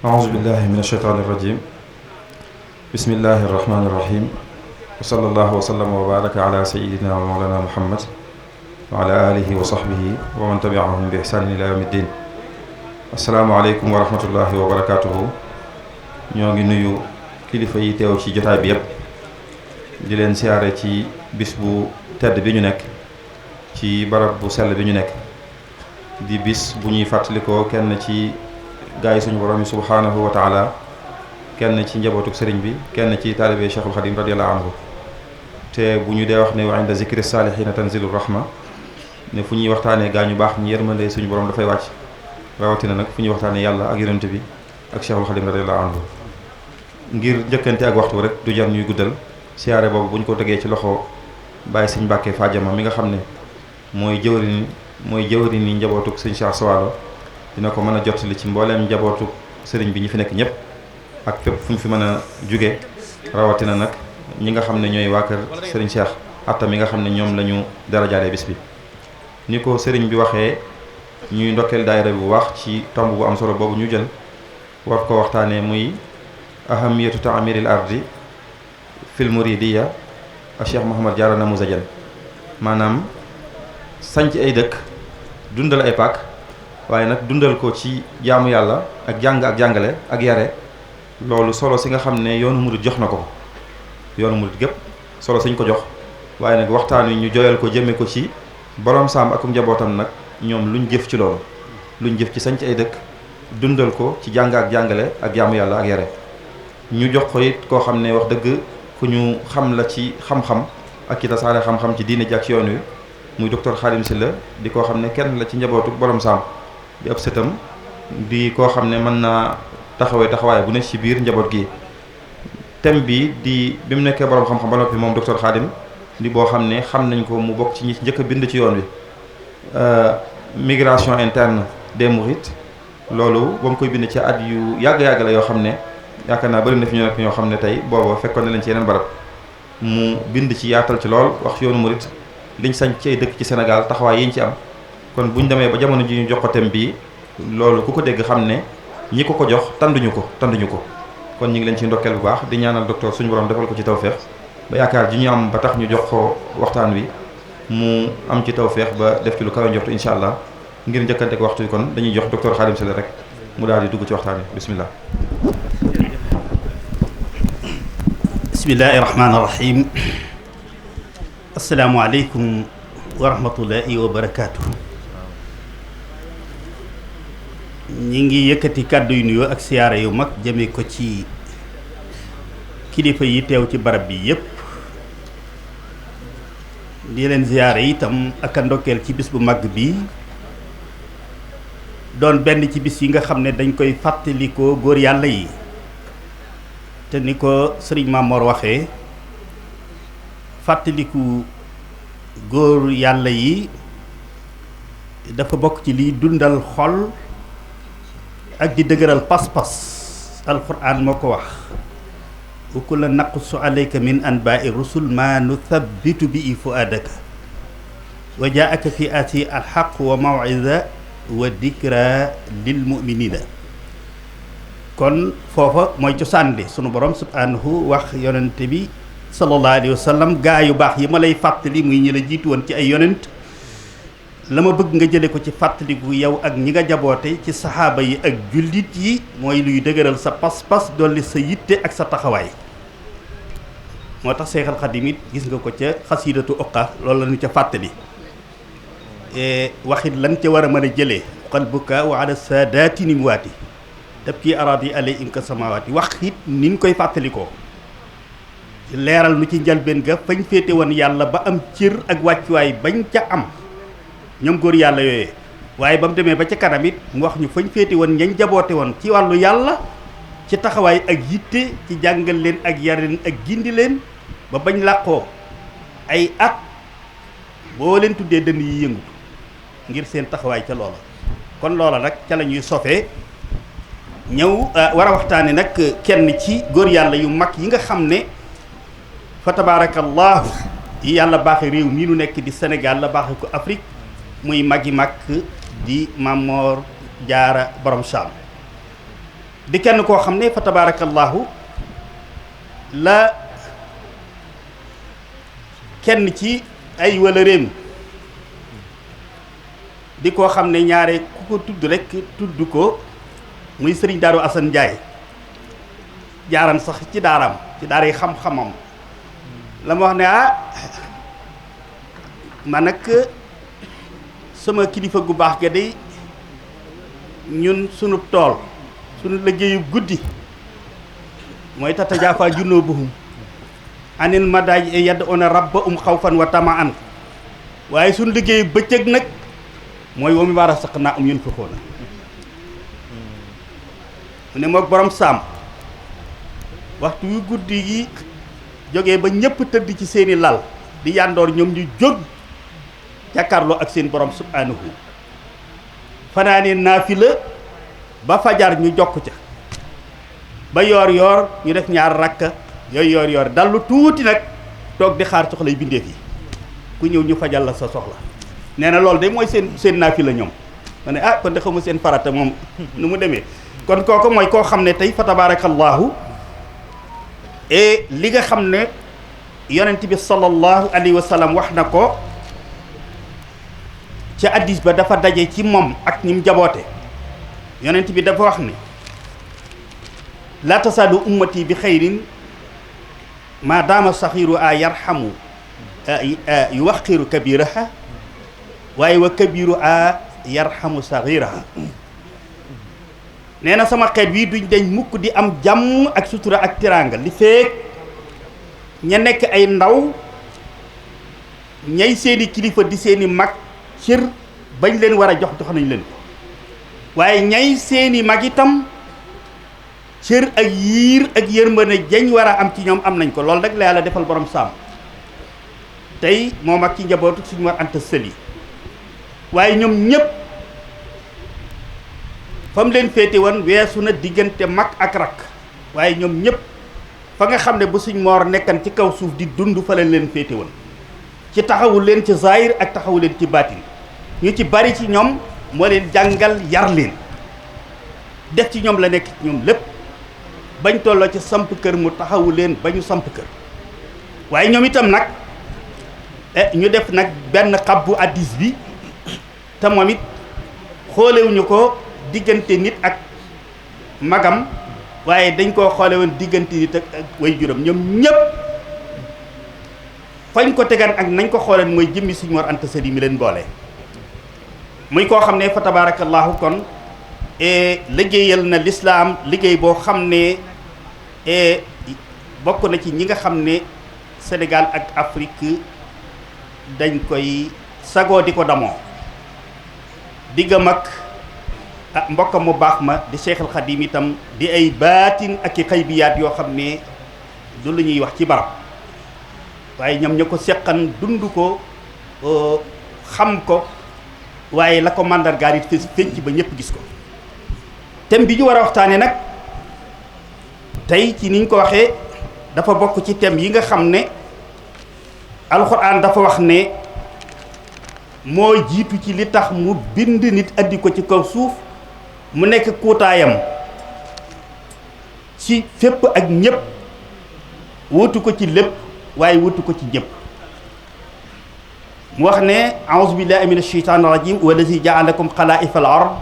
أعوذ بالله من الشيطان الرجيم بسم الله الرحمن الرحيم وصلى الله وسلم وبارك على سيدنا ومولانا محمد وعلى آله وصحبه ومن تبعهم بإحسان إلى يوم الدين السلام عليكم ورحمة الله وبركاته ñoo ngi nuyu kilifa yi teew ci jotaay bi yépp di leen siyaare ci bis bu tedd bi ñu nekk ci barab bu sell bi ñu nekk di bis bu ñuy fàttalikoo kenn ci gaay suñu borom yi subhaanahu wa taala kenn ci njabootuk sëriñ bi kenn ci taalibe Cheikhul Khadim radiyallahu anhu te bu ñu dee wax ne wa inda zikri saalihiina tanzilu rahma ne fu ñuy waxtaanee gaa ñu baax ñi yërmande suñu borom dafay wàcc rawatina nag fu ñuy waxtaanee yàlla ak yonent bi ak Cheikhul Khadim radiyallahu anhu ngir njëkkante ak waxtu rek du jar ñuy guddal siyaare boobu bu ñu ko tegee ci loxo bàyyi sëñ Mbàkke Fadiama mi nga xam ne mooy jëwriñ ni njabootuk sëñ Cheikh Sawalo dina ko mën a jottali ci mbooleem njabootuk sëriñ bi ñi fi nekk ñëpp ak fépp fu ñu fi mën a jóge rawatina nag ñi nga xam ne ñooy waa kër sëriñ Cheikh Atta mi nga xam ne ñoom la ñu darajaale bis bi ni ko sëriñ bi waxee ñuy ndokkeel daayira bi bu wax ci tomb bu am solo boobu ñu jël war ko waxtaanee muy ahamiyatu taamiril ardi fil muridiya a Cheikh Mouhamad Diarra Namouzajan maanaam sanc ay dëkk dundal ay pàkk waaye nag dundal ko ci jaamu yàlla ak jàng ak jàngale ak yare loolu solo si nga xam ne yoonu murid jox na ko yoonu murid gépp solo siñ ko jox waaye nag waxtaan wi ñu joyal ko jëme ko ci borom saam ak njabootam nag ñoom luñ jëf ci loolu luñ jëf ci sanc ay dëkk dundal ko ci jàng ak jàngale ak jaamu yàlla ak yare ñu jox ko it koo xam ne wax dëgg ku ñu xam la ci xam-xam ak ci tasaare xam-xam ci diine ji ak ci yoon wi muy docteur Khadim Sylla di koo xam ne kenn la ci njabootu borom saam di ab sëtam di koo xam ne mën naa taxawaay bu ne ci biir njaboot gi thème bi bi mu nekkee borom xam-xam ba noppi moom docteur Khadim di boo xam ne xam nañ ko mu bokk ci ñi njëkk a bind ci yoon wi migration interne des mourides loolu ba mu koy bind ci at yu yàgg-yàgg la yoo xam ne yaakaar naa bëri na fi ñu nekk ñoo xam ne tey booba fekkoon na leen ci yeneen barab mu bind ci yaatal ci lool wax yoonu murid liñ sañ ci ay dëkk ci Sénégal taxawaay yi ñu ci am kon buñ demee ba jamono ji ñu jox ko thème bii loolu ku ko dégg xam ne ñi ko jox tanduñu ko kon ñu ngi leen ci ndokkeel bu baax di ñaanal docteur suñu borom defal ko ci tawféex ba yaakaar ji ñu am ba tax ñu jox ko waxtaan wi mu am ci tawféex ba def ci lu kawe njortu incha allah ngir njëkkante ko waxtu wi kon dañuy jox docteur Khadim Sylla rek mu daal di dugg ci waxtaan wi bismillah. bismillahi rahmaani rahim asalaamualeykum wa rahmatullahi wa barakaatu. ñi ngi yëkkati kàddu yu nuyoo ak siyaare yu mag jëme ko ci kilifa yi teew ci barab bi yépp di leen siyaare itam ak a ndokkeel ci bis bu mag bi doon benn ci bis yi nga xam ne dañ koy fàttalikoo góor yàlla yi te ni ko sëriñ Mamor waxee fàttaliku góor yàlla yi dafa bokk ci liy dundal xol ak di dëgëral pas-pas alquran moo ko wax wa kulla naqussu alayka min anbaai rusul ma nuthabitu bi fuadaka wa jaaka fi ati alxaq wa mawida wa dikra lil muminina kon foofa mooy cosaan li sunu borom subhanahu wax yonente bi sallallahu alayhi wa sallam gaa yu baax yi ma lay fàttali muy ñi la jiitu woon ci ay yonent la ma bëgg nga jële ko ci fàttaliku yow ak ñi nga jaboote ci saxaaba yi ak jullit yi mooy luy dëgëral sa pas-pas dolli sa yitte ak sa taxawaay moo tax Seexal Xadim it gis nga ko ca xasiidatu uqa loolu la ñu ca fàttali waxit lan ca war a mën a jëlee qalbuka wa ala saadaati nimwaati tabki araadi alayhim ka samawaati wax it ni ñu koy fàttalikoo leeral nu ci njalbeen ga fañ féete woon yàlla ba am cër ak wàccuwaay bañ ca am ñoom góor yàlla yooyee waaye ba mu demee ba ca kanam it mu wax ñu fañ féete woon ñañ jaboote woon ci wàllu yàlla ci taxawaay ak yitte ci jàngal leen ak yar leen ak gindi leen ba bañ làqoo ay at boo leen tuddee dënn yi yëngutu ngir seen taxawaay ca loola kon loola nag ca la ñuy sofee ñëw war a waxtaane nag kenn ci góor yàlla yu mag yi nga xam ne fa tabarakallahu yi yàlla baaxe réew mii nu nekk di Sénégal la baaxe ko Afrique muy magi mag di Mamor Jaara borom Saam di kenn koo xam ne fa tabaarakallaahu la kenn ci ay wëlëreem di koo xam ne ñaare ku ko tudd rek tudd ko muy sëriñ Daaru Asan Njaay jaaran sax ci daara yi xam-xamam la ma wax ne man nag sama kilifa gu baax ga day ñun sunu tool sunu liggéeyu guddi mooy tatajaafa junuubuhum anil madaaji yad'uuna rabbahum xawfan wa tamaan waaye sunu liggéeyu bëccëg nag mooy wa mimmaa razaqnaahum yunfiquuna mu ne mook borom saam waxtu yu guddi yi jógee ba ñépp tëdd ci seeni lal di yàndoor ñoom ñu jóg jàkkaarloo ak seen borom subhaanahu fanaane naafila ba fajar ñu jokk ca ba yoor yoor ñu def ñaar rakka yooyu yoor yoor dallu tuuti nag toog di xaar soxlay bindeef yi ku ñëw ñu fajal la sa soxla nee na loolu de mooy seen naafila ñoom ma ne kon de xamu seen farata moom nu mu demee kon kooku mooy koo xam ne tey fa tabaarakallaahu li nga xam ne yonent bi sallallahu alayhi wa sallam wax na ko ca addis ba dafa daje ci moom ak ñi mu jaboote yonent bi dafa wax ne laa tasaalu ummati bi xayrin maa daama saxiiru a yarxamu yuwaqiru kabiraha waaye wa kabiru a yarxamu saxiiraha nee na sama xeet wi duñ deñ mukk di am jàmm ak sutura ak tiraanga li feek ña nekk ay ndaw ñay seeni kilifa di seeni mag cër bañ leen war a jox nañ leen ko waaye ñay seeni mag itam cër ak yiir ak yërmande jañ war a am ci ñoom am nañ ko loolu rek la yàlla defal borom saam tey moom ak ci njabootu suñu war anta sëli waaye ñoom ñépp fa mu leen féete woon weesu na diggante mag ak rakk waaye ñoom ñépp fa nga xam ne bu suñ moor nekkan ci kaw suuf di dund fa lañ leen féete woon ci taxawul leen ci zahir ak taxawul leen ci baatin ñu ci bari ci ñoom moo leen jàngal yar leen def ci ñoom la nekk ci ñoom lépp bañ tolloo ci samp kër mu taxawu leen ba ñu samp kër waaye ñoom itam nag ñu def nag benn xabbu addis bi te moom it xoolewuñu ko diggante nit ak magam waaye dañ koo xoole woon diggante nit ak way juram ñoom ñépp fañ ko tegan ak nañ ko xooleen mooy jëmmi Sëñ Mor Anta Sali mi leen boole muy koo xam ne fa tabaarakallaahu kon liggéeyal na lislaam liggéey boo xam ne bokk na ci ñi nga xam ne Sénégal ak Afrique dañ koy sagoo di ko damoo diggam ak mbokkam mu baax ma di Cheikhul Khadim itam di ay baatin ak i xaybiyaat yoo xam ne du lu ñuy wax ci barab waaye ñoom ña ko seqan dund ko xam ko waaye la ko màndargaal it fecc ba ñëpp gis ko thème bi ñu war a waxtaane nag tey ci niñ ko waxee dafa bokk ci thème yi nga xam ne alxuraan dafa wax ne moo jiitu ci li tax mu bind nit andi ko ci kaw suuf mu nekk kuutaayam ci fépp ak ñépp wutu ko ci lépp waaye wutu ko ci ñépp mu wax ne a'uuzu billahi mina shaytaani rajim wallazi ja'alakum xalaa'ifa al ard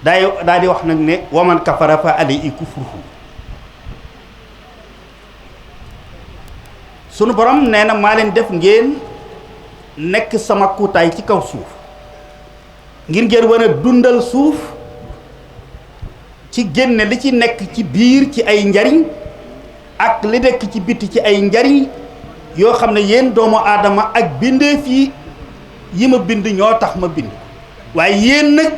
daa di wax nag ne waman kafara fa alayhi kufruhu sunu borom nee na maa leen def ngeen nekk sama kuutaay ci kaw suuf ngir ngeen war a dundal suuf ci génne li ci nekk ci biir ci ay njariñ ak li nekk ci bitti ci ay njariñ yoo xam ne yéen doomu aadama ak bindeef yi ma bind ñoo tax ma bind waaye yéen nag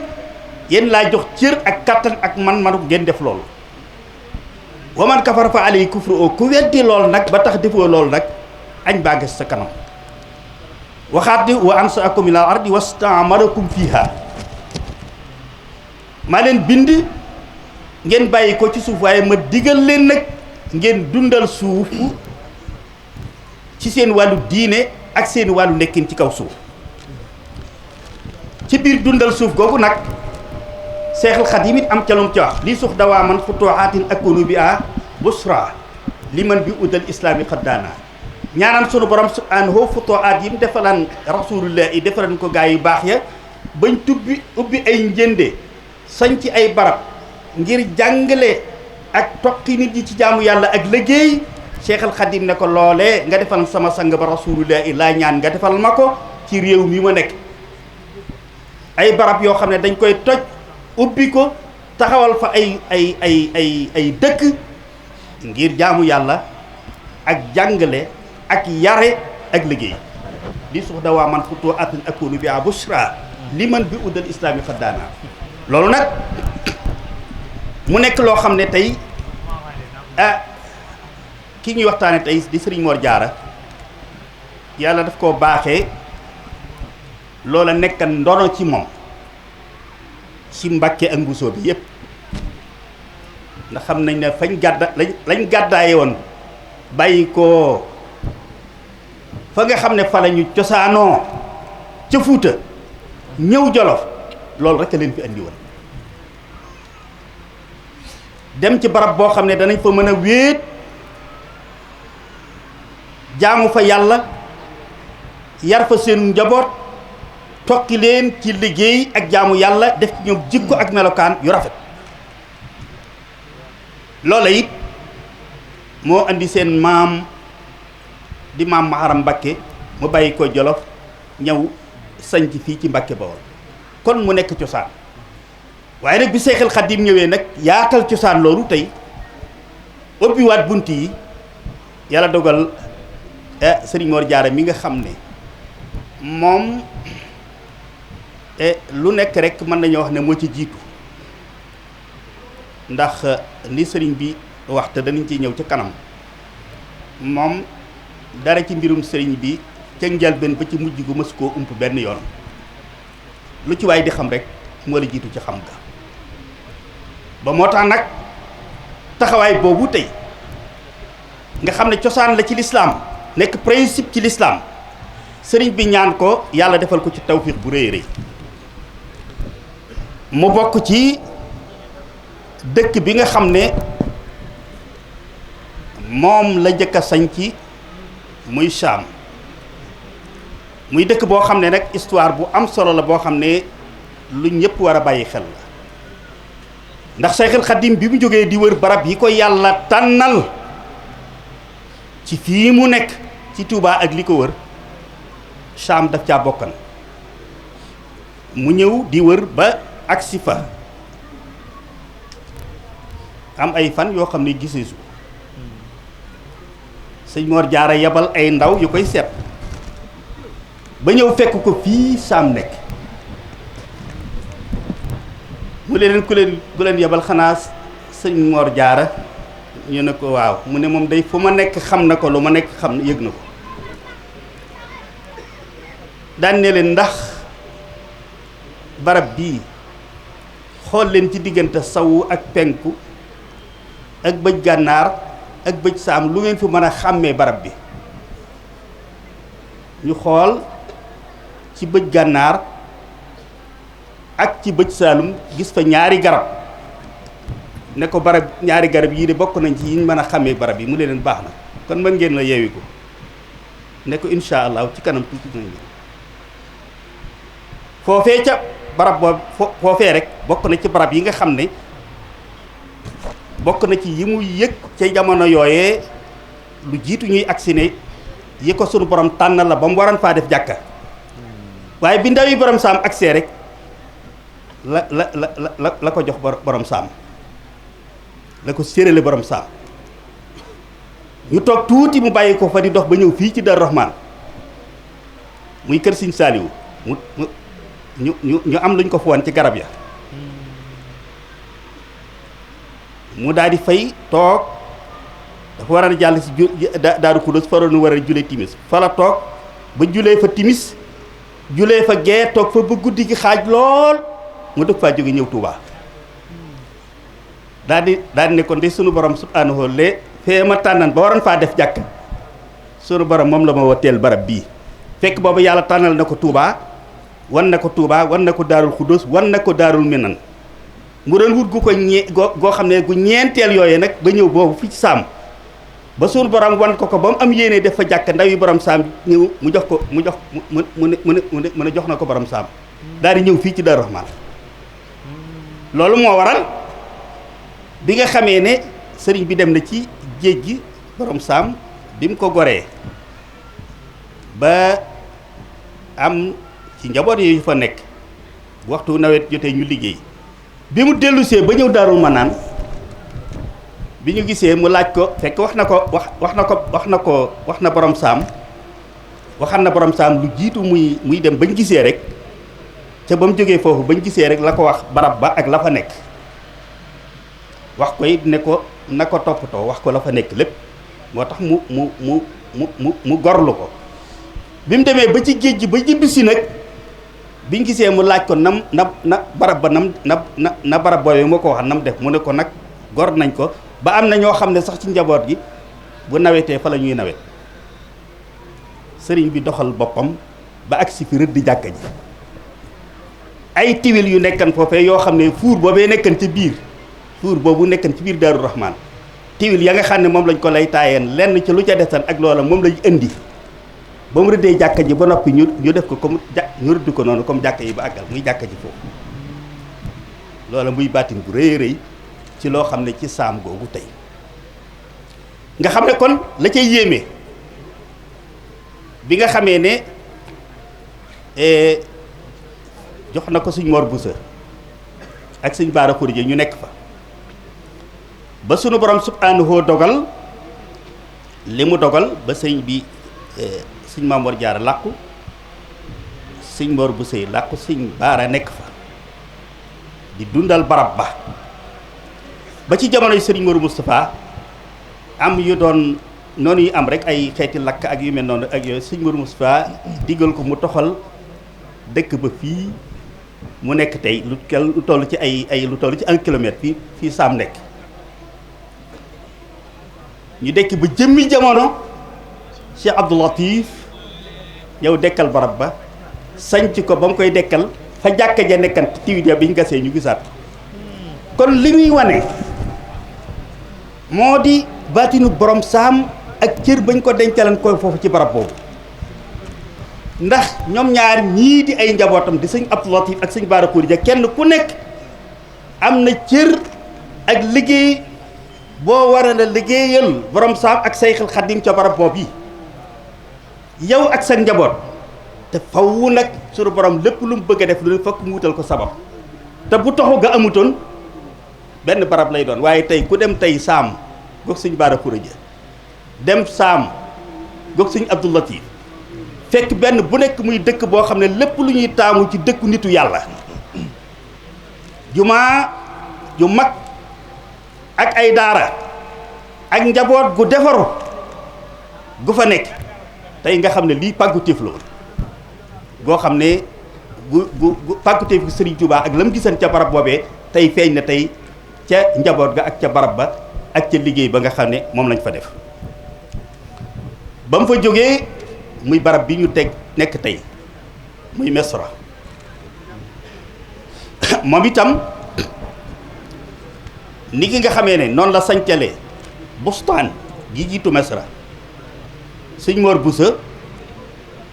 yéen laa jox cër ak kattan ak man-manu ngeen def loolu wa man kafara fa alayhi kufru ku weddi loolu nag ba tax defoo loolu nag añ baa ngi sa kanam waxaat ni wa ansaakum minal ardi wastaamarakum fiha maa leen bind ngeen bàyyi ko ci suuf waaye ma digal leen nag ngeen dundal suuf ci seen wàllu diine ak seen wàllu nekkin ci kaw suuf ci biir dundal suuf googu nag Seexul Xadiim it am ca lum ci wax lii suux dawaa man futuhaatin akunu bi a busra li man bi udal islaami xaddaana ñaanam sunu borom subhanahu futuhaat yi mu defalan rasulullah yi defalan ko gaa yu baax ya bañ ubbi ay njënde sañ ci ay barab ngir jàngale ak toqi nit ñi ci jaamu yàlla ak liggéey Seexul Xadiim ne ko loolee nga defal sama sang ba rasulullah yi laa ñaan nga defal ma ko ci réew mi ma nekk ay barab yoo xam ne dañ koy toj ubbi ko taxawal fa ay dëkk ngir jaamu yàlla ak jàngale ak yare ak liggéey li suux dawaa man futoo atin akunu bi a bushra li man bi uddal islaami xaddaana loolu nag mu nekk loo xam ne tey ki ñuy waxtaane tey di Sëriñ Mor Jaara yàlla daf koo baaxee loola nekk ndono ci moom ci Mbàkke ak Mbusoo bi yépp ndax xam nañ ne fañ lañ gàddaaye woon bàyyi ko fa nga xam ne fa lañu cosaanoo ca Fuuta ñëw Jolof loolu rekk a leen fi andi woon dem ci barab boo xam ne danañ fa mën a wéet jaamu fa yàlla yar fa seen njaboot tokki leen ci liggéey ak jaamu yàlla def ci ñoom jikko ak melokaan yu rafet loola it moo andi seen maam di maam Maharam Mbakke mu bàyyi ko Jolof ñëw sañc fii ci Mbakke Bawol kon mu nekk cosaan waaye nag bi Seexul Xadiim ñëwee nag yaatal cosaan loolu tey ubbiwaat bunt yi yàlla dogal Sëriñ Mor Jaara mi nga xam ne moom lu nekk rek mën nañoo wax ne moo ci jiitu ndax li sëriñ bi wax te danañ ciy ñëw ca kanam moom dara ci mbirum sëriñ bi ca njëlbéen ba ci mujj gu mës koo ump benn yoon lu ci waay di xam rek moo la jiitu ci xam ga ba moo tax nag taxawaay boobu tey nga xam ne cosaan la ci lislaam nekk principe ci lislaam sëriñ bi ñaan ko yàlla defal ko ci tawfiq bu rëy rëy mu bokk ci dëkk bi nga xam ne moom la jëkk a sañc muy Saam muy dëkk boo xam ne nag histoire bu am solo la boo xam ne lu ñëpp war a bàyyi xel la ndax Seexul Xadiim bi mu jógee di wër barab yi ko yàlla tànnal ci fii mu nekk ci Touba ak li ko wër Saam daf caa bokkan mu ñëw di wër ba agsi fa am ay fan yoo xam ne giseesu Sëñ Mor Jaara yebal ay ndaw yu koy seet ba ñëw fekk ko fii Saam nekk mu leen ku leen yebal xanaa Sëñ Mor Jaara ñu ne ko waaw mu ne moom day fu ma nekk xam na ko lu ma nekk xam yëg na ko daan ne leen ndax barab bii xool leen ci diggante sawu ak penku ak bëj gànnaar ak bëj saam lu ngeen fi mën a xàmmee barab bi ñu xool ci bëj gànnaar ak ci bëj saalum gis fa ñaari garab ne ko barab ñaari garab yii de bokk nañ ci yi ñu mën a xàmmee barab yi mu leen baax na kon mën ngeen la yeewi ko ne ko insha allah ci kanam tuuti nañ foofee ca barab boobu foofee rek bokk na ci barab yi nga xam ne bokk na ci yi mu yëg ca jamono yooyee lu jiitu ñuy agsi ne yi ko sunu borom tànnal la ba mu waroon faa def jàkka waaye bi ndaw yi borom saam agsee rek la ko jox borom saam la ko séerale borom saam ñu toog tuuti mu bàyyi ko fa di dox ba ñëw fii ci Darou Rahman muy kër Sëñ Saaliwu ñu am luñ ko foon ci garab ya mu daal di fay toog dafa war a jàll si Daaru Xudoos fa war a julee timis fa la toog ba julee fa timis julee fa gee toog fa ba guddi gi xaaj lool mu dëkk faa jóge ñëw Touba daal di ne kon de sunu borom subhanahu le fee ma tànnan ba waroon faa def jàkk sunu borom moom la ma woteel barab bii fekk boobu yàlla tànnal na ko Touba wan na ko Touba wan na ko Daarul Xudoos wan na ko Daarul Minan mu doon wut gu ko goo xam ne gu ñeenteel yooyu nag ba ñëw boobu fi ci saam ba suñu borom wan ko ba mu am yéene def fa jàkk ndaw yi borom saam ñëw mu jox ko mu jox mu ne jox na ko borom saam daal di ñëw fii ci Daaru Rahmaan loolu moo waral bi nga xamee ne sëriñ bi dem na ci géej gi borom saam bi mu ko goree ba am ci njaboot yi fa nekk waxtu nawet jotee ñu liggéey bi mu dellusee ba ñëw Daaru Manaan bi ñu gisee mu laaj ko fekk wax na borom saam waxal na borom saam lu jiitu muy dem bañ gisee rek ca ba mu jógee foofu bañ gisee rek la ko wax barab ba ak la fa nekk wax ko it ne ko na ko toppatoo wax ko la fa nekk lépp moo tax mu gorlu ko bi mu demee ba ci géej gi ba jibbisi nag biñ gisee mu laaj ko na barab ba na barab boobu moo ko wax nam def mu ne ko nag gor nañ ko ba am na ñoo xam ne sax ci njaboot gi bu nawetee fa la ñuy nawet sëriñ bi doxal boppam ba agsi fi rëdd jàkka ji ay tiwil yu nekkan foofee yoo xam ne fuur boobee nekkan ci biir fuur boobu nekkan ci biir Daaru Rahmaan tiwil ya nga xam ne moom lañ ko lay taayeen lenn ci lu ca desan ak loola moom lañ indi ba mu rëddee jàkka ji ba noppi ñu def ko comme ñu rëdd ko noonu comme jàkka yi ba àggal muy jàkka ji foofu loola muy baatin bu rëy rëy ci loo xam ne ci saam googu tey nga xam ne kon la cay yéeme bi nga xamee ne jox na ko suñ Mor Busa ak suñ Baara Xurije ñu nekk fa ba sunu borom subhanahu dogal li mu dogal ba sëñ bi suñ Maam Mor Jaara làqu suñ Mor Busa làqu suñ Baara nekk fa di dundal barab ba ci jamonoy sëriñ Mourou Moustapha am yu doon noonu yu am rek ay xeeti lakk ak yu mel noonu ak yooyu sëriñ Mourou Moustapha diggal ko mu toxal dëkk ba fii mu nekk tey lu toll ci lu toll ci 1 kilomètre fii saam nekk ñu dekk ba jëmmi jamono Cheikh Abdou Latif yow dekkal barab ba sanc ko ba mu koy dekkal fa jàkka ja nekkan tiwit ya bi ñu gasee ñu gisaat kon li muy wane moo di baatinu borom saam ak cër bañ ko dencalan koy foofu ci barab boobu ndax ñoom ñaar ñii di ay njabootam di sëñ Abdou Latif ak sëñ Bara Khourédia kenn ku nekk am na cër ak liggéey boo war a liggéeyal borom saam ak Sayxul Xadim ca barab boobu yi yow ak seen njaboot te faw nag suñu borom lépp lu mu bëgg a def lu ne fokk mu wutal ko sabab te bu taxu ga amutoon benn barab lay doon waaye tey ku dem tey saam gox sëñ Bara Khourédia dem saam gox sëñ Abdou Latif fekk benn bu nekk muy dëkk boo xam ne lépp lu ñuy taamu ci dëkku nitu yàlla jumaa ju mag ak ay daara ak njaboot gu defaru gu fa nekk tey nga xam ne lii pàggutéef la woon goo xam ne gu pàggutéef gu Sëriñ Tuubaa ak la mu gisan ca barab boobee tey feeñ na tey ca njaboot ga ak ca barab ba ak ca liggéey ba nga xam ne moom lañ fa def ba mu fa jógee muy barab bi ñu teg nekk tey muy Mesra moom itam ni ki nga xamee ne noonu la sañcalee bustaan gi jiitu Mesra sëñ Mor Busa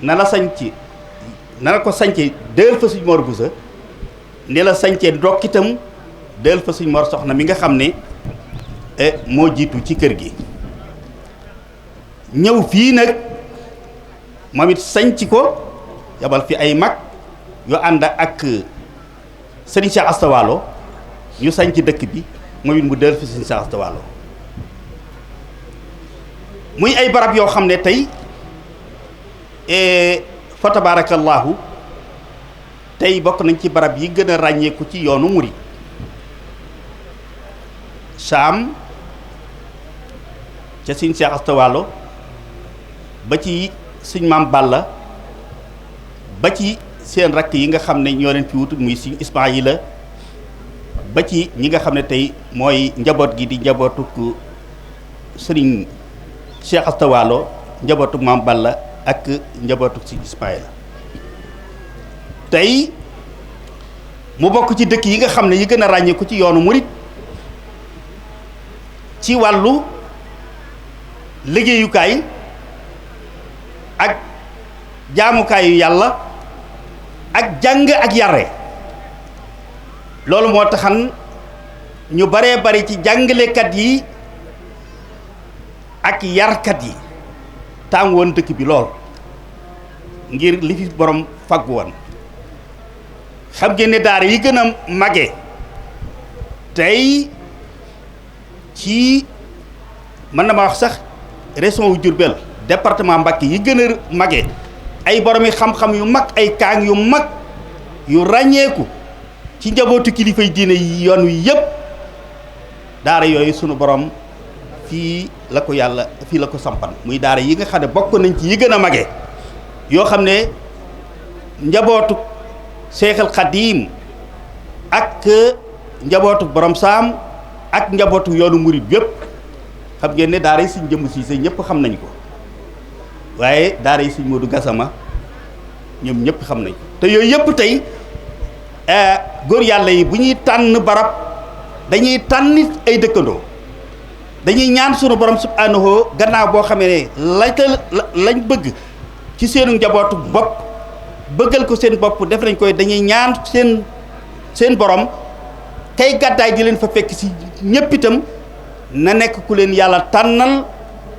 na la ko sañce del fa sëñ Mor Busa ni la sañcee ndokk itam del fa sëñ Mor Soxna mi nga xam ne moo jiitu ci kër gi ñëw fii nag moom it sañc ko yabal fi ay mag yu ànd ak sëriñ Cheikh Asta Walo ñu sañc dëkk bi moom it mu del fi sëriñ Cheikh Asta Walo muy ay barab yoo xam ne tey fa tabarakallahu tey bokk nañ ci barab yi gën a ràññeeku ci yoonu murid Saam ca sëriñ Cheikh Asta Walo ba ci suñ maam Balla ba ci seen rakk yi nga xam ne ñoo leen fi wutut muy suñ Ismaayila ba ci ñi nga xam ne tey mooy njaboot gi di njabootuk sëriñ Cheikh Asta Walo njabootuk maam Balla ak njabootuk suñ Ismaayila tey mu bokk ci dëkk yi nga xam ne yi gën a ràññeeku ci yoonu murit ci wàllu liggéeyukaay ak jaamukaayu yàlla ak jàng ak yare. loolu moo taxan ñu baree bari ci jàngalekat yi ak yarkat yi taam woon dëkk bi lool ngir li fi borom faggu woon. xam ngeen ne daara yi gën a mage tey ci mën na ma wax sax région wu Diourbel département Mbacké yi gën a mage ay boromi xam-xam yu mag ay kaang yu mag yu ràññeeku ci njabootu kilifay diine yi yoon wi yépp daara yooyu sunu borom fii la ko yàlla fii la ko sampan muy daara yi nga xam ne bokk nañ ci yi gën a mage yoo xam ne njabootu Seexal Xadiim ak njabootu borom saam ak njabootu yoonu murit yépp xam ngeen ne daara yi suñ jëmm siise ñëpp xam nañ ko waaye daara yi suñ Moodu Gasama ñoom ñëpp xam nañ ko te yooyu yëpp tey góor yàlla yi bu ñuy tànn barab dañuy tànn ay dëkkandoo dañuy ñaan sunu borom subhanahu gannaaw boo xamee ne lañ bëgg ci seenu njabootu bopp bëggal ko seen bopp def nañ koy dañuy ñaan seen borom kay gàddaay di leen fa fekk si ñëpp itam na nekk ku leen yàlla tànnal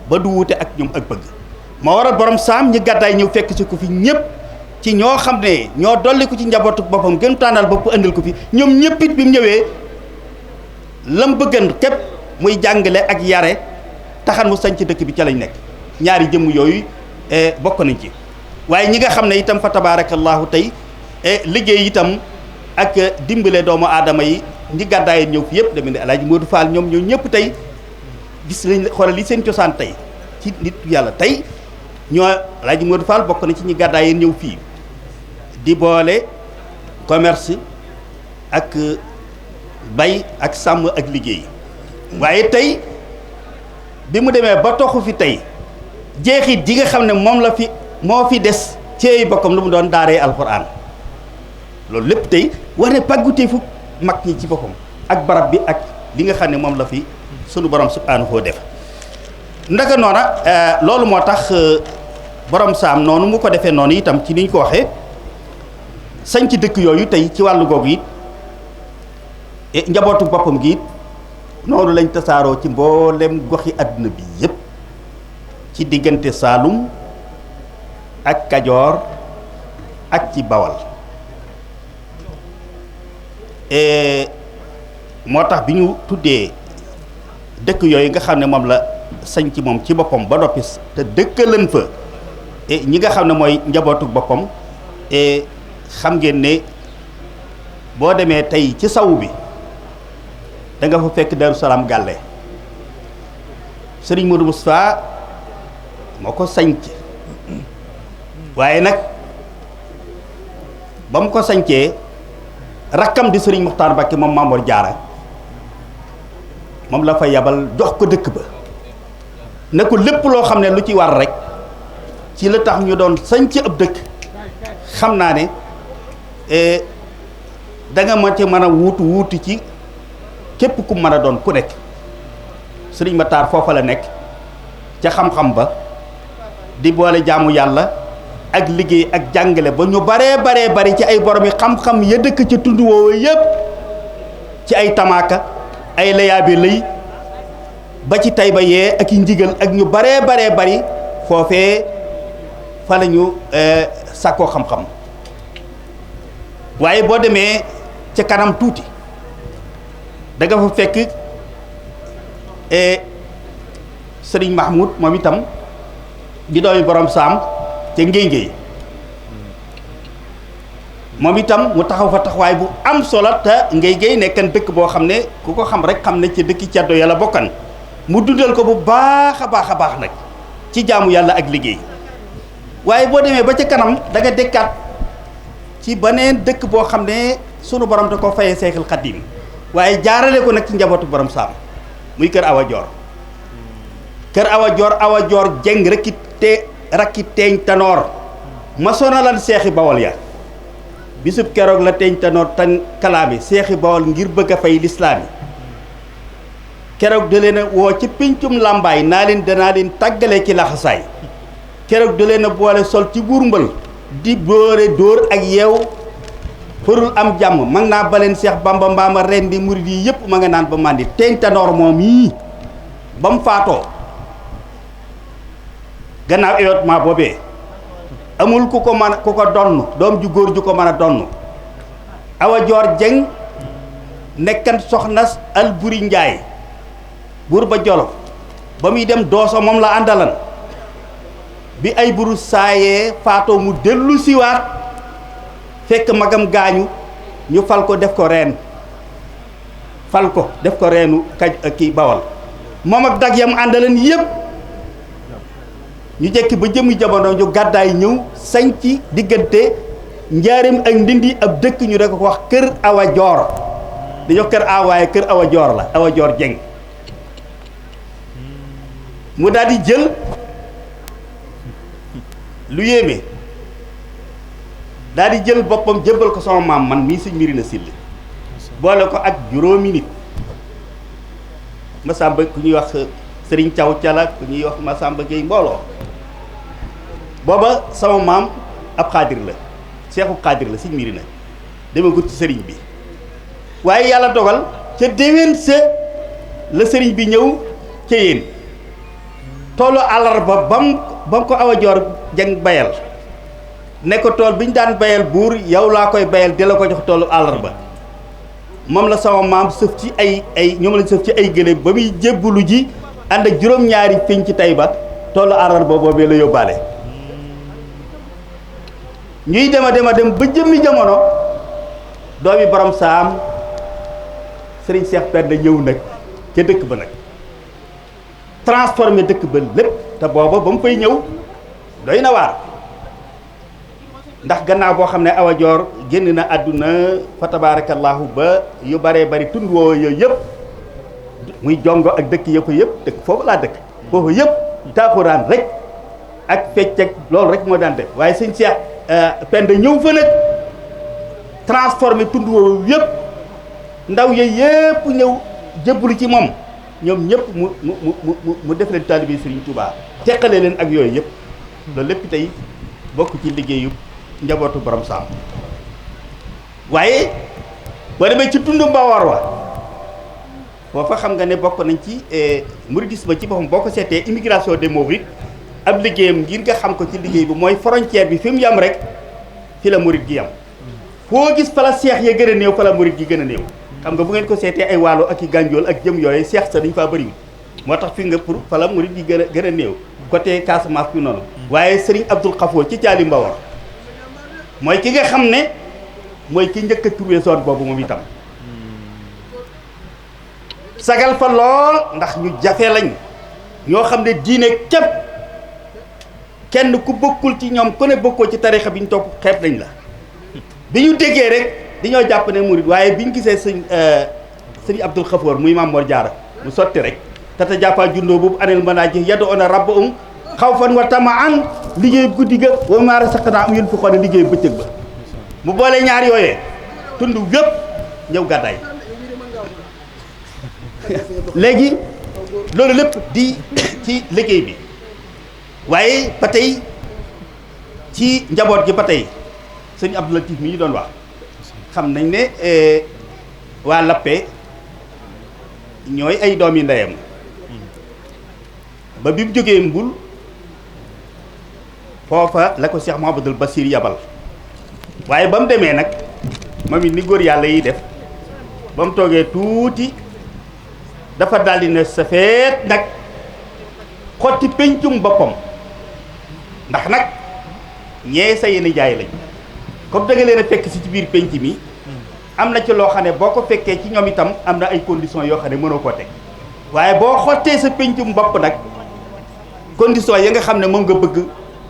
ba du wuute ak ñoom ak bëgg moo waral borom saam ñi gàddaay ñëw fekk si ko fi ñëpp ci ñoo xam ne ñoo dolli ko ci njabootu boppam gën tànnal bopp andil ko fi ñoom ñëpp it bi mu ñëwee lam bëggan képp muy jàngale ak yare taxan mu sañ ci dëkk bi ca lañ nekk ñaari jëmm yooyu bokk nañ ci waaye ñi nga xam ne itam fa tabaarakallaahu tey liggéey itam ak dimbale doomu aadama yi ñi gàddaay ñëw fi yëpp demee ne Alaaji Modou Fall ñoom ñoo ñëpp tey gis nañ xoolal li seen cosaan tey ci nit yàlla tey ñoo Alaaji Modou Fall bokk na ci ñi gàddaay ñëw fii di boole commerce ak bay ak sàmm ak liggéey waaye tey bi mu demee ba toxu fi tey jeexit ji nga xam ne moom la fi moo fi des ci ay bokkam lu mu doon daaree alxuraan loolu lépp tey wane pàgguteefu mag ñi ci boppam ak barab bi ak li nga xam ne moom la fi sunu borom subhaanahu def ndaka noona loolu moo tax borom saam noonu mu ko defee noonu itam ci ni ñu ko waxee sañ ci dëkk yooyu tey ci wàllu googu it njabootu boppam gi it noonu lañ tasaaroo ci mboolem goxi àdduna bi yépp ci diggante Saalum ak Kajoor ak ci Bawal moo tax bi ñu tuddee dëkk yooyu nga xam ne moom la sañ ci moom ci boppam ba noppi te dëkkalan fa ñi nga xam ne mooy njabootu boppam xam ngeen ne boo demee tey ci sawu bi da nga fa fekk Daaru Salaam Gàlle Sëriñ Modou Moustapha moo ko sañc waaye nag ba mu ko sañcee rakkam di Sëriñ Muxtaar Mbakke moom Maamoor Jaara moom la fa yabal jox ko dëkk ba ne ko lépp loo xam ne lu ci war rek ci la tax ñu doon sañc ab dëkk xam naa ne da nga ma ci mën a wuutu ci képp ku mën a doon ku nekk Sëriñ Matar foofa la nekk ca xam-xam ba di boole jaamu yàlla ak liggéey ak jàngale ba ñu baree bari ci ay borom yi xam-xam ya dëkk ca tund woowu yépp ci ay tamaaka ay layaabe lay ba ci Tayba yee ak i njigal ak ñu baree bari foofee fa la ñu sàkkoo xam-xam waaye boo demee ca kanam tuuti da nga fa fekk Sëriñ Mahmoud moom itam di doomi borom saam ca ngéy-ngéy moom itam mu taxaw fa taxawaay bu am solo te ngéy-ngéy nekkan dëkk boo xam ne ku ko xam rek xam ne ci dëkki ceddo yàlla bokkan mu dundal ko bu baax a baax nag ci jaamu yàlla ak liggéey waaye boo demee ba ca kanam da nga dekkaat ci beneen dëkk boo xam ne sunu borom da ko fayee Seexul Xadiim waaye jaarale ko nag ci njabootu borom saam muy kër Awa Joor kër Awa Joor jeng rakki teeñ tanoor ma sonalan seexi Bawol ya bisub keroog la teeñ tanoor tan kalaame seexi Bawol ngir bëgg a fay lislaam yi keroog da leen a woo ci pincum làmbaay naa leen danaa leen tàggale ci laxasaay keroog da leen a boole sol ci buur mbël di boore dóor ak yeew përul am jàmm mag naa baleen Seex Bamba mbaama ren di murid yi yëpp ma nga naan ba màndi teeñ tanoor moom yii ba mu faatoo gannaaw événement boobee amul ku ko mën ku ko donn doom ju góor ju ko mën a donn Awa Joor Jeng nekkan soxnas Alburi Njaay buur ba Jolof ba muy dem Dooso moom la àndalan bi ay buru saayee faatoo mu dellu siwaat fekk magam gaañu ñu fal ko def ko reen fal ko def ko reenu kii Bawol moom ak dag yam àndalan yépp ñu jekki ba jëmmi jamono ñu gàddaay ñëw sañ ci diggante njaareem ak ndindi ab dëkk ñu da ko wax kër Awa Joor dañoo kër awaaye kër Awa Joor la Awa Joor Jeng mu daal di jël lu yéeme daal di jël boppam jébbal ko sama maam man mii sëñ Mirina Sill boole ko ak juróomi nit Masamba ku ñuy wax Sëriñ Caw Cala ku ñuy wax Masamba Gueye mbooloo booba sama maam ab xaadir la seexu xaadir la sëñ Mirina demagut ci sëriñ bi waaye yàlla dogal ca déwén sa la sëriñ bi ñëw ca yéen toolu àllarba bam ko Awa Joor Jeng bayal ne ko tool bi ñu daan bayal buur yow laa koy bayal di la ko jox toolu àllarba moom la sama maam sëf ci ay ñoom lañ sëf ci ay gëléem ba muy jébbulu ji ànd ak juróom-ñaari fiñ ci tey ba toolu àllarba boobee la yóbbaale ñuy dem ba jëmmi jamono doomi borom saam sëriñ Seex Penda ñëw nag ca dëkk ba nag transformé dëkk ba lépp te booba ba mu fay ñëw doy na waar ndax gannaaw boo xam ne Awa Joor génn na àdduna fa tabaarakallaahu ba yu baree bari tund woo yooyu yëpp muy jongo ak dëkk yëpp dëkk foofu laa dëkk foofu yëpp taaxuraan rek ak fecc ak loolu rek moo daan def waaye sëñ Seex Penda ñëw fa nag transformé tund woo yëpp ndaw yooyu yëpp ñëw jébbalu ci moom ñoom ñëpp mu def leen taalibe Sëriñ Tuubaa teqale leen ak yooyu yëpp loolu lépp tey bokk ci liggéeyu njabootu borom saam waaye boo demee ci tund Mbawar wa foofa xam nga ne bokk nañ ci mouridisme ci boppam boo ko seetee immigration des mourides ab liggéeyam ngir nga xam ko ci liggéey bi mooy frontière bi fi mu yam rek fi la murid gi yam foo gis fa la seex ya gën a néew fa la murid gi gën a néew xam nga bu ngeen ko seetee ay waalo ak i gànjool ak jëm yooyu seex sa dañu faa bëriwul moo tax fi nga pour fa la murid gi gën a néew côté Casamance bi noonu waaye Serigne Abdoul Khafour ci Caali Mbawar mooy ki nga xam ne mooy ki njëkk a trouvé zone boobu moom itam sagal fa lool ndax ñu jafe lañ ñoo xam ne diine képp kenn ku bokkul ci ñoom ku ne bokkoo ci tarixa bi ñu topp xeeb nañ la bi ñu déggee rek dañoo jàpp ne murid waaye bi ñu gisee sëñ Abdoul Khafour muy Maam Mor Jaara mu sotti rek tata jàppaa jundoo boobu anel mën naa ji yaddu ona rabba xaw fan wa tamaan liggéey guddi ga wa maara saqanaa yéen fi xoone liggéey bëccëg ba mu boole ñaar yooyee tund yëpp ñëw gàddaay léegi loolu lépp di ci liggéey bi waaye ba tey ci njaboot gi ba tey sëñ Abdou Latif mi ñu doon wax xam nañ ne waa Lappé ñooy ay doomi ndeyam ba bi mu jógee Mbul foofa la ko Cheikh Mouhamadoul Bassir yabal waaye ba mu demee nag moom it ni góor yàlla yi def ba mu toogee tuuti dafa daldi ne safeet nag xotti pencum boppam ndax nag ñee sa yéen jaay lañ comme da nga leen a fekk si ci biir penc mi am na ci loo xam ne boo ko fekkee ci ñoom itam am na ay conditions yoo xam ne mënoo koo teg waaye boo xottee sa pencum bopp nag conditions yi nga xam ne moom nga bëgg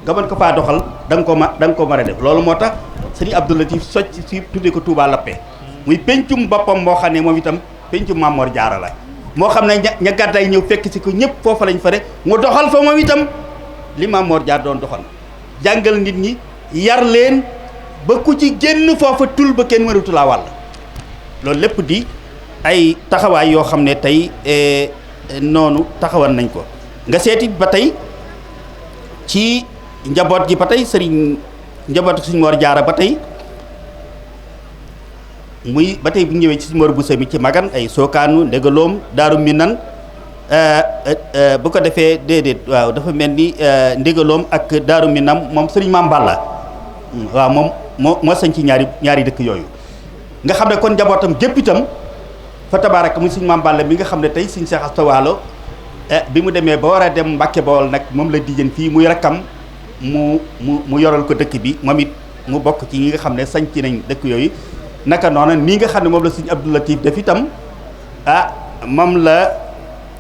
nga mën ko faa doxal da nga ko mën a def loolu moo tax sëriñ Abdou Latif socc si tuddee ko Touba Lappé muy pencum boppam moo xam ne moom itam pencum Maam Mor Jaara la moo xam ne ña gàddaay ñëw fekk si ko ñëpp foofa lañ fa de mu doxal fa moom itam li Maam Mor Jaara doon doxal jàngal nit ñi yar leen ba ku ci génn foofa tul ba kenn mënatu laa wàll loolu lépp di ay taxawaay yoo xam ne tey noonu taxawal nañ ko nga seeti ba tey ci njaboot gi ba tey sëriñ njabootu Sëriñ Mor Jaara ba tey muy ba tey bu ñëwee ci Sëriñ Mor Bousso mi ci Magan ay Sookaanu Ndegaloom Daaru Minan bu ko defee déedéet waaw dafa mel ni Ndegaloom ak Daaru Minam moom sëriñ Maam Balla waaw moom moo sañ ci ñaari dëkk yooyu nga xam ne kon njabootam gépp itam fa tabaaraka muy Sëriñ Maam Balla mi nga xam ne tey Sëriñ Seex Asta Waalo bi mu demee ba war a dem Mbàkke Bawol nag moom la dijjën fii muy rakkam mu yoral ko dëkk bi moom it mu bokk ci ñi nga xam ne sañ ci nañ dëkk yooyu naka noonu nii nga xam ne moom la Sëriñ Abdou Latif def itam moom la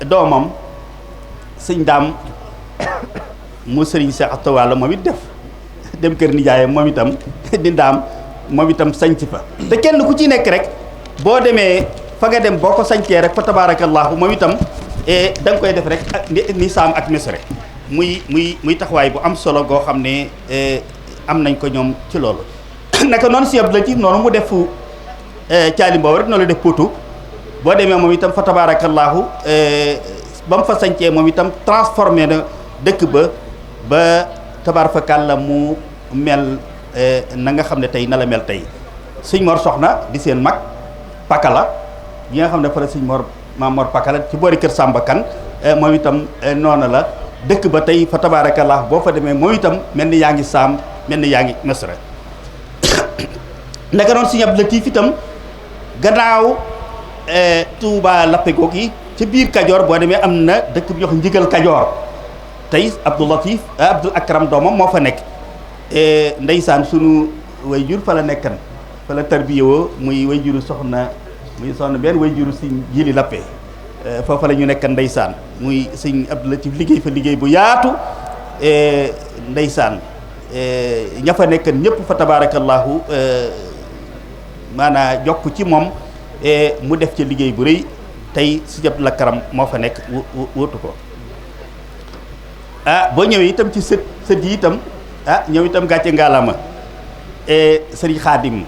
doomam Sëriñ Daam mu Sëriñ Seex Asta Waalo moom it def dem kër nijaayam moom itam di ndaam moom itam sañc fa te kenn ku ci nekk rek boo demee fa nga dem boo ko sañcee rek fa tabaarakallaahu moom itam da nga koy def rek ak ni saam ak misre muy taxawaay bu am solo goo xam ne am nañ ko ñoom ci loolu naka noonu si Abdou Latif noonu mu def caali mboobu rek noonu la def potu boo demee moom itam fa tabaarakallaahu ba mu fa sañcee moom itam transformé na dëkk ba tabaarakalla mu mel na nga xam ne tey na la mel tey Sëñ Mor Soxna di seen mag Pakala yi nga xam ne fa la Sëñ Mor Maam Mor Pakala ci boori kër Samba Kan moom itam noonu la dëkk ba tey fa tabaarakallah boo fa demee moom itam mel ni yaa ngi saam mel ni yaa ngi Misra naka noonu Sëñ Abdou Latif itam gannaaw Touba Lappe goog yi ci biir Kajoor boo demee am na dëkk bi ñuy wax Njigal Kajoor tey Abdou Latif Abdou Akram doomam moo fa nekk ndeysaan sunu wayjur fa la nekkan fa la tarbiyewoo muy wayjuru soxna benn wayjuru Sëñ Jili Lappe foofa la ñu nekkan ndeysaan muy Sëñ Abdou Latif liggéey fa liggéey bu yaatu ndeysaan ña fa nekkan ñëpp fa tabaarakallaahu maanaa jokk ci moom mu def ca liggéey bu rëy tey Sëñ Abdou Akram moo fa nekk wutu ko boo ñëwee itam ci sët yi itam ñëw itam gàcce ngaalama Sëriñ Xaadim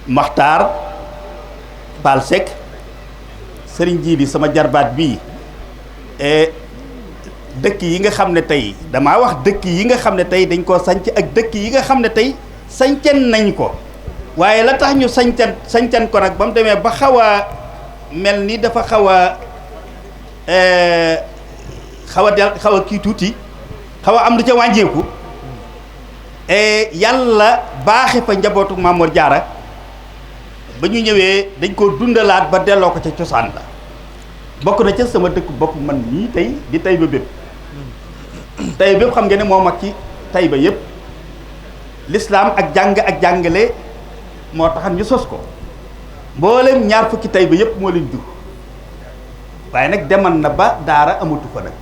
Maxtaar Baal Seck Sëriñ Jiili sama jarbaat bii dëkk yi nga xam ne tey damaa wax dëkk yi nga xam ne tey dañ koo sanc ak dëkk yi nga xam ne tey sañcan nañ ko waaye la tax ñu sañcan ko nag ba mu demee ba xaw a mel ni dafa xaw a kii tuuti xaw a am lu ca wàññeeku yàlla baaxe fa njabootu Maam Mor Jaara ba ñu ñëwee dañ koo dundalaat ba delloo ko ca cosaan la bokk na ca sama dëkk bopp man nii tey di Tayba bépp Tayba bépp xam nga ne moo mag ci Tayba yëpp lislaam ak jàng ak jàngale moo taxan ñu sos ko mboolem ñaar fukki Tayba yëpp moo leen jur waaye nag demal na ba daara amatu fa nag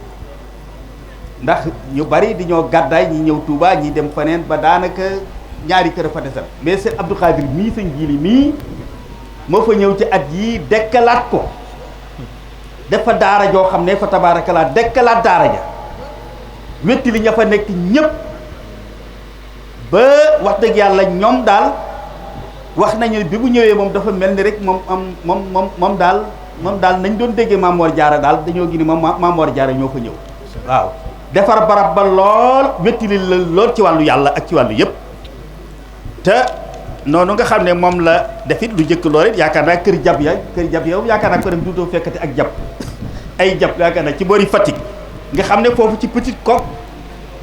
ndax ñu bari di ñoo gàddaay ñi ñëw Touba ñi dem faneen ba daanaka ñaari kër fa desal mais seen Abdou Khadir mii Sëñ Jili mii moo fa ñëw ci at yii dekkalaat ko def fa daara joo xam ne fa tabaarakalaat dekkalaat daara ja wetti li ña fa nekk ñépp ba wax dëgg yàlla ñoom daal wax nañu bi bu ñëwee moom dafa mel ni rek moom daal nañ doon déggee Maam Mor Jaara daal dañoo gis ni moom Maam Mor Jaara ñoo fa ñëw waaw defar barab ba lool wettili la lool ci wàllu yàlla ak ci wàllu yëpp te noonu nga xam ne moom la defit lu njëkk lool it yaakaar naa kër jab yow yaakaar naa ko dem duutoo fekkati ak jab ay jab yaakaar naa ci boori Fatick nga xam ne foofu ci Petite Côte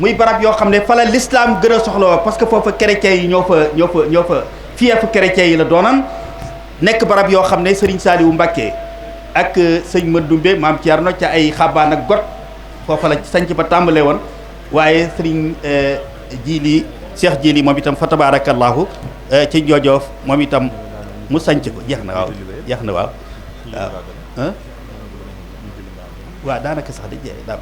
muy barab yoo xam ne fa la l'islam gën a soxla woo parce que foofa chrétiens yi ñoo fa fiefu chrétiens yi la doonan nekk barab yoo xam ne Serigne Saliou Mbacké ak sëñ Madoumbe Maam Thierno ca ay xabaan ak got foofa la sanc ba tàmbalee woon waaye Serigne Jili Cheikh Jili moom itam fa tabarakallahu ci Njoojoof moom itam mu sanc ko jeex na waaw waaw daanaka sax da jeex daam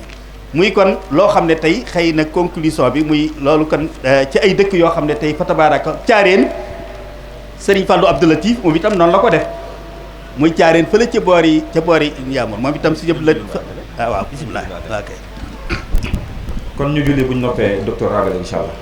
muy kon loo xam ne tey xëy na conclusion bi muy loolu kon ci ay dëkk yoo xam ne tey fa tabaraka Caareen Serigne Fallou Abdou Latif moom itam noonu la ko def muy Caareen fële ca boori Njaamoor moom itam si yëpp la waaw bisimilah ok kon ñu julli buñ noppee docteur Ragal incha allah